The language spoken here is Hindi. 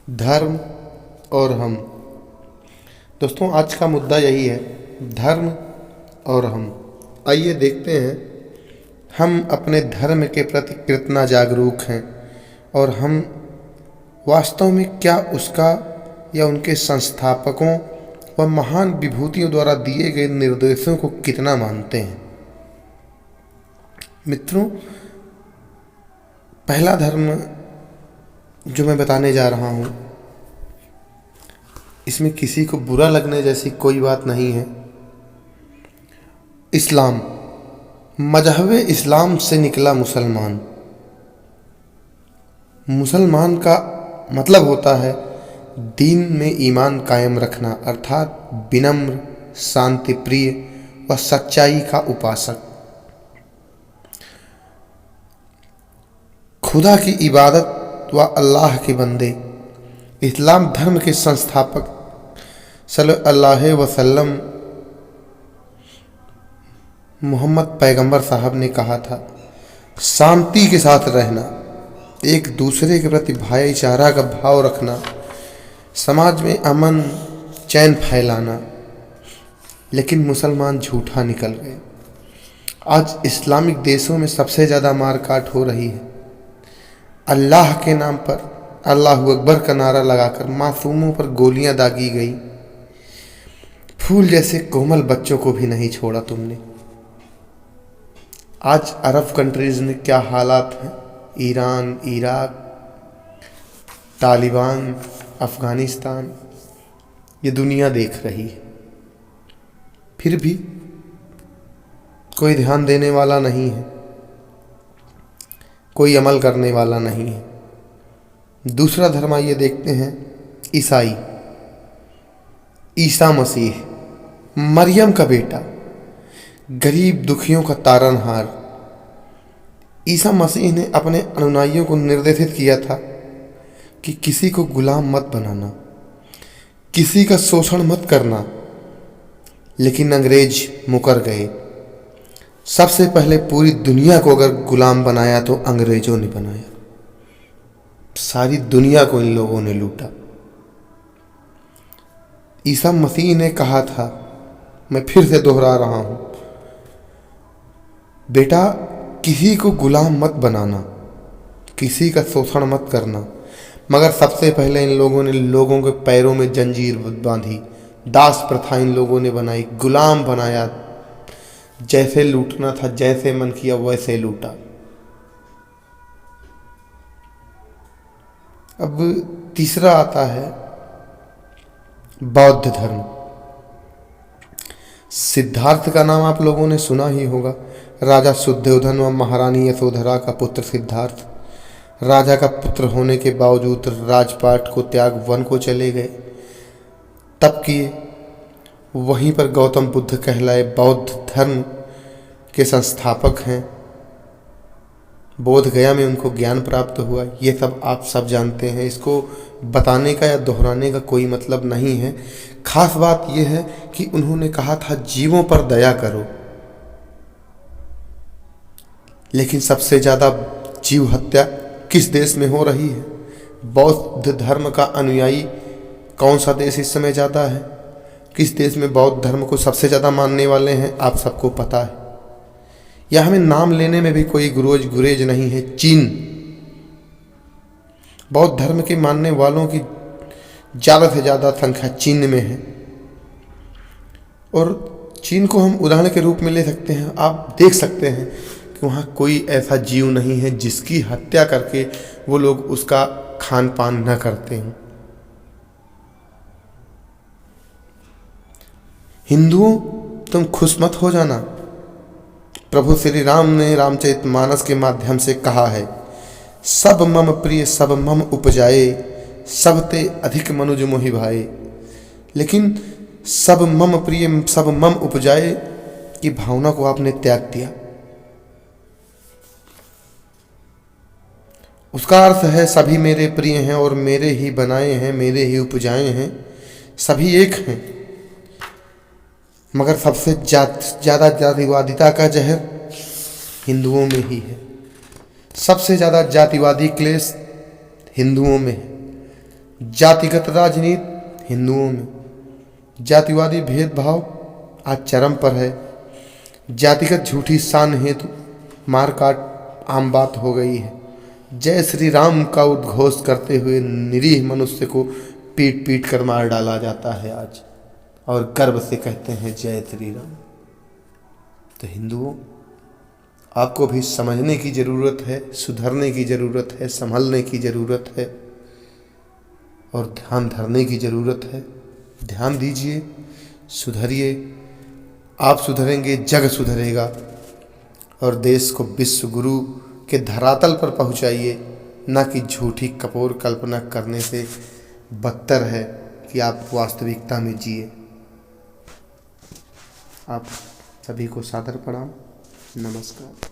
धर्म और हम। दोस्तों, आज का मुद्दा यही है, धर्म और हम। आइए देखते हैं हम अपने धर्म के प्रति कितना जागरूक हैं और हम वास्तव में क्या उसका या उनके संस्थापकों व महान विभूतियों द्वारा दिए गए निर्देशों को कितना मानते हैं। मित्रों, पहला धर्म जो मैं बताने जा रहा हूँ, इसमें किसी को बुरा लगने जैसी कोई बात नहीं है। इस्लाम, मजहब इस्लाम से निकला मुसलमान। मुसलमान का मतलब होता है दीन में ईमान कायम रखना, अर्थात विनम्र, शांति प्रिय व सच्चाई का उपासक। खुदा की इबादत व अल्लाह के बंदे। इस्लाम धर्म के संस्थापक सल्लल्लाहु अलैहि वसल्लम मोहम्मद पैगंबर साहब ने कहा था, शांति के साथ रहना, एक दूसरे के प्रति भाईचारा का भाव रखना, समाज में अमन चैन फैलाना। लेकिन मुसलमान झूठा निकल गए। आज इस्लामिक देशों में सबसे ज़्यादा मारकाट हो रही है। अल्लाह के नाम पर अल्लाहू अकबर का नारा लगाकर मासूमों पर गोलियां दागी गई। फूल जैसे कोमल बच्चों को भी नहीं छोड़ा तुमने। आज अरब कंट्रीज में क्या हालात हैं, ईरान, इराक, तालिबान, अफ़गानिस्तान, ये दुनिया देख रही है। फिर भी कोई ध्यान देने वाला नहीं है, कोई अमल करने वाला नहीं है। दूसरा धर्म आइए देखते हैं, ईसाई। ईसा मसीह, मरियम का बेटा, गरीब दुखियों का तारनहार। ईसा मसीह ने अपने अनुयायियों को निर्देशित किया था कि किसी को गुलाम मत बनाना, किसी का शोषण मत करना। लेकिन अंग्रेज मुकर गए। सबसे पहले पूरी दुनिया को अगर गुलाम बनाया तो अंग्रेजों ने बनाया। सारी दुनिया को इन लोगों ने लूटा। ईसा मसीह ने कहा था, मैं फिर से दोहरा रहा हूं, बेटा किसी को गुलाम मत बनाना, किसी का शोषण मत करना। मगर सबसे पहले इन लोगों ने लोगों के पैरों में जंजीर बांधी, दास प्रथा इन लोगों ने बनाई, गुलाम बनाया। जैसे लूटना था, जैसे मन किया वैसे लूटा। अब तीसरा आता है बौद्ध धर्म। सिद्धार्थ का नाम आप लोगों ने सुना ही होगा। राजा शुद्धोधन व महारानी यशोधरा का पुत्र सिद्धार्थ राजा का पुत्र होने के बावजूद राजपाट को त्याग वन को चले गए, तप किए। वहीं पर गौतम बुद्ध कहलाए बौद्ध धर्म के संस्थापक हैं। बोध गया में उनको ज्ञान प्राप्त हुआ। ये सब आप सब जानते हैं, इसको बताने का या दोहराने का कोई मतलब नहीं है। खास बात यह है कि उन्होंने कहा था जीवों पर दया करो। लेकिन सबसे ज़्यादा जीव हत्या किस देश में हो रही है? बौद्ध धर्म का अनुयायी कौन सा देश इस समय ज़्यादा है? किस देश में बौद्ध धर्म को सबसे ज़्यादा मानने वाले हैं? आप सबको पता है। या हमें नाम लेने में भी कोई गुरेज नहीं है। चीन, बौद्ध धर्म के मानने वालों की ज़्यादा से ज़्यादा संख्या चीन में है। और चीन को हम उदाहरण के रूप में ले सकते हैं। आप देख सकते हैं कि वहाँ कोई ऐसा जीव नहीं है जिसकी हत्या करके वो लोग उसका खान पान न करते हों। हिंदुओं, तुम खुश मत हो जाना। प्रभु श्री राम ने रामचरितमानस के माध्यम से कहा है, सब मम प्रिय सब मम उपजाए, सब ते अधिक मनुज मोहि भाए। लेकिन सब मम प्रिय सब मम उपजाए की भावना को आपने त्याग दिया। उसका अर्थ है सभी मेरे प्रिय हैं और मेरे ही बनाए हैं, मेरे ही उपजाए हैं, सभी एक हैं। मगर सबसे ज़्यादा जातिवादिता का जहर हिंदुओं में ही है। सबसे ज़्यादा जातिवादी क्लेश हिंदुओं में है। जातिगत राजनीति हिंदुओं में, जातिवादी भेदभाव आज चरम पर है। जातिगत झूठी शान हेतु मारकाट आम बात हो गई है। जय श्री राम का उद्घोष करते हुए निरीह मनुष्य को पीट पीट कर मार डाला जाता है आज, और गर्व से कहते हैं जय श्री राम। तो हिंदुओं, आपको भी समझने की ज़रूरत है, सुधरने की ज़रूरत है, संभलने की ज़रूरत है और ध्यान धरने की ज़रूरत है। ध्यान दीजिए, सुधरिए। आप सुधरेंगे, जग सुधरेगा और देश को विश्व गुरु के धरातल पर पहुंचाइए। ना कि झूठी कपोर कल्पना करने से बदतर है कि आप वास्तविकता में जिए। आप सभी को सादर प्रणाम, नमस्कार।